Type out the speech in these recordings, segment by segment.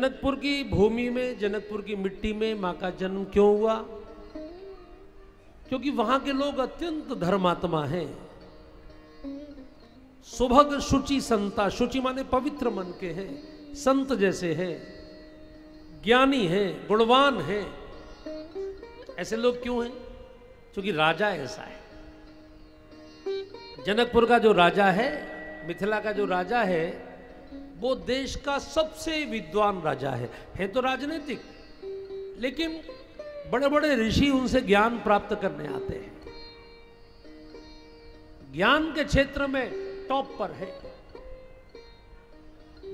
जनकपुर की भूमि में, जनकपुर की मिट्टी में मां का जन्म क्यों हुआ? क्योंकि वहां के लोग अत्यंत धर्मात्मा हैं। सुभग शुचि संता, शुचि माने पवित्र मन के हैं, संत जैसे हैं, ज्ञानी हैं, गुणवान हैं। ऐसे लोग क्यों हैं? क्योंकि राजा ऐसा है। जनकपुर का जो राजा है, मिथिला का जो राजा है, वो देश का सबसे विद्वान राजा है तो राजनीतिक, लेकिन बड़े बड़े ऋषि उनसे ज्ञान प्राप्त करने आते हैं। ज्ञान के क्षेत्र में टॉप पर है,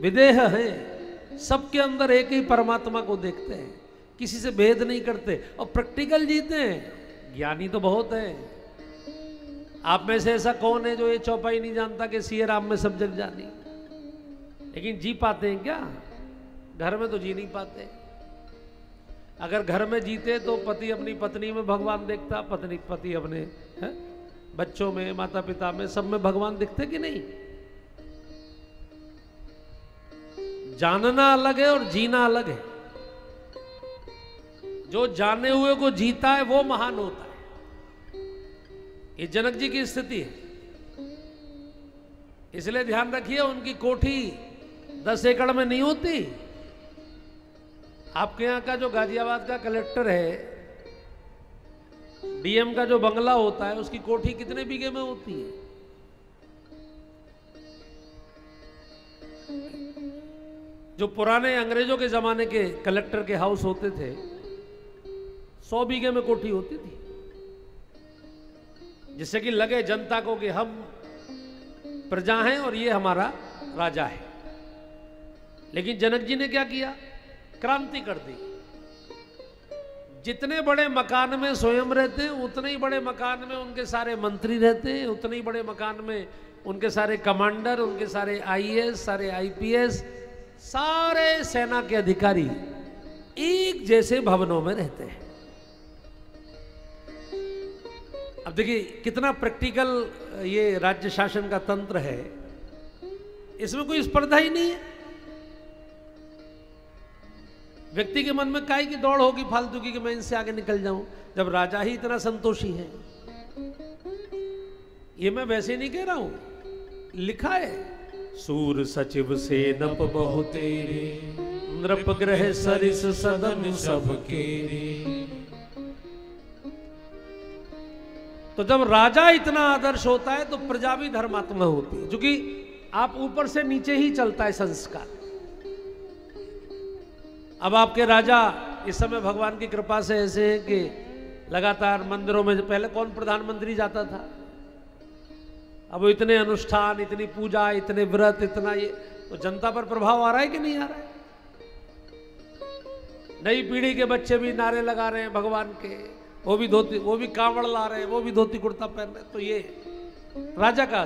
विदेह है, सबके अंदर एक ही परमात्मा को देखते हैं, किसी से भेद नहीं करते और प्रैक्टिकल जीते हैं। ज्ञानी तो बहुत है। आप में से ऐसा कौन है जो ये चौपाई नहीं जानता कि सिए राम में सब जग जानी? लेकिन जी पाते हैं क्या? घर में तो जी नहीं पाते। अगर घर में जीते तो पति अपनी पत्नी में भगवान देखता, पति अपने बच्चों में, माता पिता में, सब में भगवान दिखते कि नहीं? जानना अलग है और जीना अलग है। जो जाने हुए को जीता है वो महान होता है। ये जनक जी की स्थिति है। इसलिए ध्यान रखिए, उनकी कोठी 10 एकड़ में नहीं होती। आपके यहां का जो गाजियाबाद का कलेक्टर है, डीएम का जो बंगला होता है, उसकी कोठी कितने बीघे में होती है? जो पुराने अंग्रेजों के जमाने के कलेक्टर के हाउस होते थे, 100 बीघे में कोठी होती थी, जिससे कि लगे जनता को कि हम प्रजा हैं और ये हमारा राजा है। लेकिन जनक जी ने क्या किया? क्रांति कर दी। जितने बड़े मकान में स्वयं रहते हैं, उतने ही बड़े मकान में उनके सारे मंत्री रहते हैं, उतने ही बड़े मकान में उनके सारे कमांडर, उनके सारे आईएएस, सारे आईपीएस, सारे सेना के अधिकारी एक जैसे भवनों में रहते हैं। अब देखिए कितना प्रैक्टिकल ये राज्य शासन का तंत्र है। इसमें कोई स्पर्धा ही नहीं है। व्यक्ति के मन में काहे की दौड़ होगी फालतू की कि मैं इनसे आगे निकल जाऊं, जब राजा ही इतना संतोषी है। ये मैं वैसे नहीं कह रहा हूं, लिखा है, सूर सचिव से नप बहु तेरे, नृप ग्रह सरिस सदन सब केरे। तो जब राजा इतना आदर्श होता है तो प्रजा भी धर्मात्मा होती है, क्योंकि आप ऊपर से नीचे ही चलता है संस्कार। अब आपके राजा इस समय भगवान की कृपा से ऐसे हैं कि लगातार मंदिरों में, पहले कौन प्रधानमंत्री जाता था, अब वो इतने अनुष्ठान, इतनी पूजा, इतने व्रत, इतना ये, तो जनता पर प्रभाव आ रहा है कि नहीं आ रहा है? नई पीढ़ी के बच्चे भी नारे लगा रहे हैं भगवान के, वो भी धोती, वो भी कांवड़ ला रहे हैं, वो भी धोती कुर्ता पहन रहे हैं। तो ये राजा का